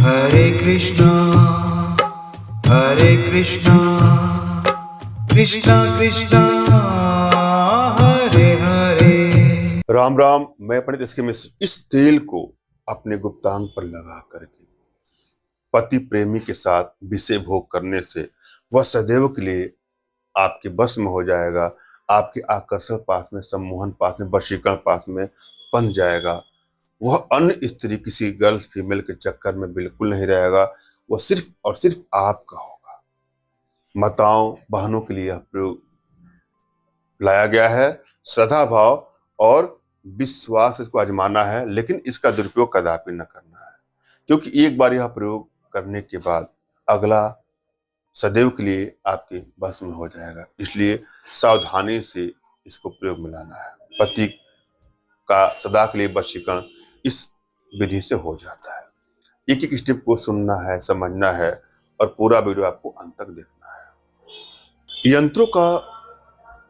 हरे कृष्णा कृष्णा कृष्णा हरे हरे। राम राम। मैं पंडित इसके मिश्र इस तेल को अपने गुप्तांग पर लगा करके पति प्रेमी के साथ विषय भोग करने से वह सदैव के लिए आपके बस में हो जाएगा। आपके आकर्षण पास में, सम्मोहन पास में, वशीकरण पास में बन जाएगा। वह अन्य स्त्री, किसी गर्ल्स फीमेल के चक्कर में बिल्कुल नहीं रहेगा। वह सिर्फ और सिर्फ आपका होगा। माताओं बहनों के लिए यह प्रयोग लाया गया है। श्रद्धा भाव और विश्वास इसको आजमाना है, लेकिन इसका दुरुपयोग कदापि न करना है, क्योंकि एक बार यह प्रयोग करने के बाद अगला सदैव के लिए आपके बस में हो जाएगा। इसलिए सावधानी से इसको प्रयोग में लाना है। पति का सदा के लिए वशीकरण इस विधि से हो जाता है। एक एक स्टेप को सुनना है, समझना है और पूरा वीडियो आपको अंत तक देखना है। यंत्रों का,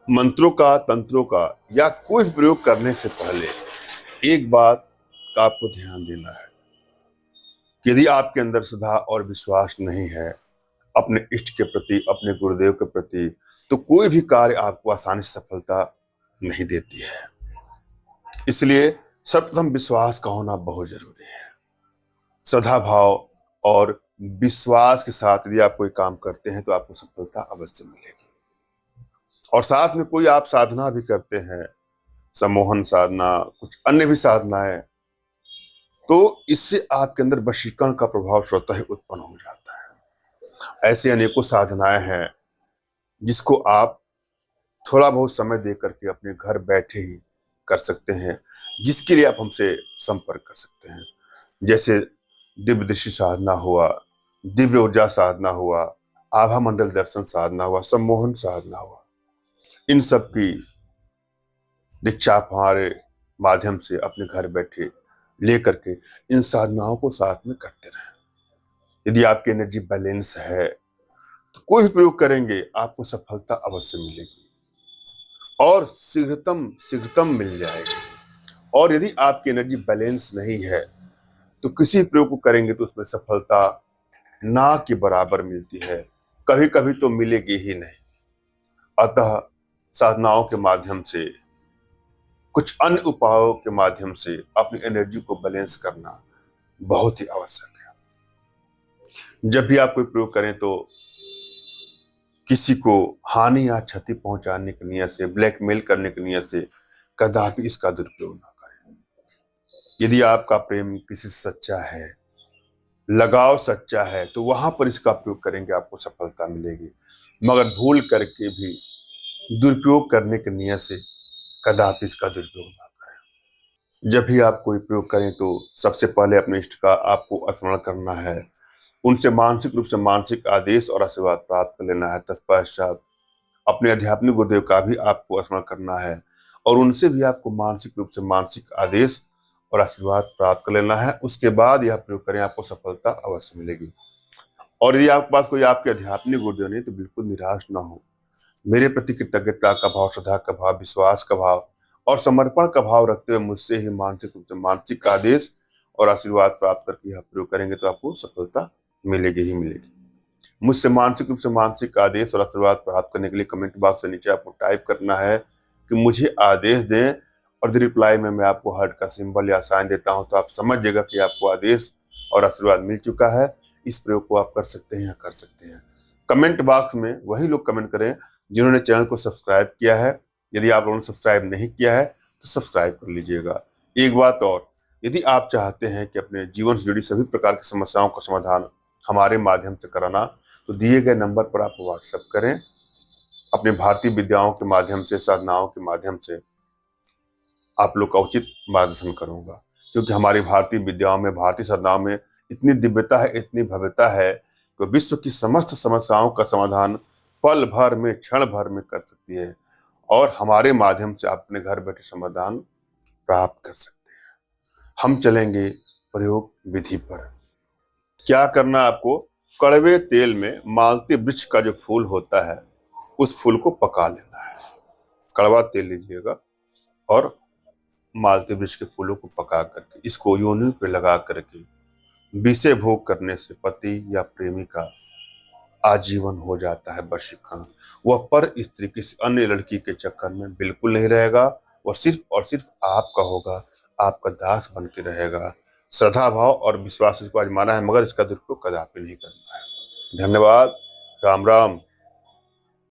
मंत्रों का, तंत्रों का या कोई भी प्रयोग करने से पहले एक बात का आपको ध्यान देना है कि यदि आपके अंदर श्रद्धा और विश्वास नहीं है अपने इष्ट के प्रति, अपने गुरुदेव के प्रति, तो कोई भी कार्य आपको आसानी से सफलता नहीं देती है। इसलिए सर्वप्रथम विश्वास का होना बहुत जरूरी है। श्रद्धा भाव और विश्वास के साथ यदि आप कोई काम करते हैं तो आपको सफलता अवश्य मिलेगी। और साथ में कोई आप साधना भी करते हैं, सम्मोहन साधना, कुछ अन्य भी साधनाएं, तो इससे आपके अंदर वशीकरण का प्रभाव स्वतः ही उत्पन्न हो जाता है। ऐसे अनेकों साधनाएं हैं जिसको आप थोड़ा बहुत समय दे करके अपने घर बैठे ही कर सकते हैं, जिसके लिए आप हमसे संपर्क कर सकते हैं। जैसे दिव्य दृष्टि साधना हुआ, दिव्य ऊर्जा साधना हुआ, आभा मंडल दर्शन साधना हुआ, सम्मोहन साधना हुआ। इन सब की दीक्षा आप हमारे माध्यम से अपने घर बैठे ले करके इन साधनाओं को साथ में करते रहें। यदि आपकी एनर्जी बैलेंस है तो कोई भी प्रयोग करेंगे आपको सफलता अवश्य मिलेगी और शीघ्रतम शीघ्रतम मिल जाएगी। और यदि आपकी एनर्जी बैलेंस नहीं है तो किसी प्रयोग को करेंगे तो उसमें सफलता ना के बराबर मिलती है, कभी कभी तो मिलेगी ही नहीं। अतः साधनाओं के माध्यम से, कुछ अन्य उपायों के माध्यम से अपनी एनर्जी को बैलेंस करना बहुत ही आवश्यक है। जब भी आप कोई प्रयोग करें तो किसी को हानि या क्षति पहुंचाने की नियत से, ब्लैकमेल करने की नियत से कदापि इसका दुरुपयोग ना करें। यदि आपका प्रेम किसी से सच्चा है, लगाव सच्चा है, तो वहां पर इसका प्रयोग करेंगे आपको सफलता मिलेगी। मगर भूल करके भी दुरुपयोग करने की नियत से कदापि इसका दुरुपयोग ना करें। जब भी आप कोई प्रयोग करें तो सबसे पहले अपने इष्ट का आपको स्मरण करना है, उनसे मानसिक रूप से मानसिक आदेश और आशीर्वाद प्राप्त कर लेना है। तत्पश्चात अपने आध्यात्मिक गुरुदेव का भी आपको स्मरण करना है और उनसे भी आपको मानसिक रूप से मानसिक आदेश और आशीर्वाद प्राप्त कर लेना है। उसके बाद यह प्रयोग करें, आपको सफलता अवश्य मिलेगी। और यदि आपके पास कोई आपके आध्यात्मिक गुरुदेव नहीं तो बिल्कुल निराश ना हो। मेरे प्रति कृतज्ञता का भाव, श्रद्धा का भाव, विश्वास का भाव और समर्पण का भाव रखते हुए मुझसे ही मानसिक रूप से मानसिक आदेश और आशीर्वाद प्राप्त करके यह प्रयोग करेंगे तो आपको सफलता मिलेगी ही मिलेगी। मुझसे मानसिक रूप से मानसिक आदेश और आशीर्वाद प्राप्त करने के लिए कमेंट बॉक्स से नीचे आपको टाइप करना है कि मुझे आदेश दें, और रिप्लाई में मैं आपको हार्ट का सिंबल या साइन देता हूं, तो आप समझ जाएगा कि आपको आदेश और आशीर्वाद मिल चुका है। इस प्रयोग को आप कर सकते हैं या कर सकते हैं। कमेंट बॉक्स में वही लोग कमेंट करें जिन्होंने चैनल को सब्सक्राइब किया है। यदि आप लोगों ने सब्सक्राइब नहीं किया है तो सब्सक्राइब कर लीजिएगा। एक बात और, यदि आप चाहते हैं कि अपने जीवन से जुड़ी सभी प्रकार की समस्याओं का समाधान हमारे माध्यम से कराना, तो दिए गए नंबर पर आप व्हाट्सएप करें। अपने भारतीय विद्याओं के माध्यम से, साधनाओं के माध्यम से आप लोग का उचित मार्गदर्शन करूंगा, क्योंकि हमारी भारतीय विद्याओं में, भारतीय साधनाओं में इतनी दिव्यता है, इतनी भव्यता है कि विश्व की समस्त समस्याओं का समाधान पल भर में, क्षण भर में कर सकती है। और हमारे माध्यम से आप अपने घर बैठे समाधान प्राप्त कर सकते हैं। हम चलेंगे प्रयोग विधि पर। क्या करना आपको, कड़वे तेल में मालती वृक्ष का जो फूल होता है उस फूल को पका लेना है। कड़वा तेल लीजिएगा और मालती वृक्ष के फूलों को पका करके इसको योनि पे लगा करके विषय भोग करने से पति या प्रेमी का आजीवन हो जाता है वशीकरण। वह पर स्त्री किसी अन्य लड़की के चक्कर में बिल्कुल नहीं रहेगा, वह सिर्फ और सिर्फ आपका होगा, आपका दास बन के रहेगा। श्रद्धा भाव और विश्वास इसको आजमाना है, मगर इसका दुरुपयोग कदापि नहीं करना है। धन्यवाद। राम राम।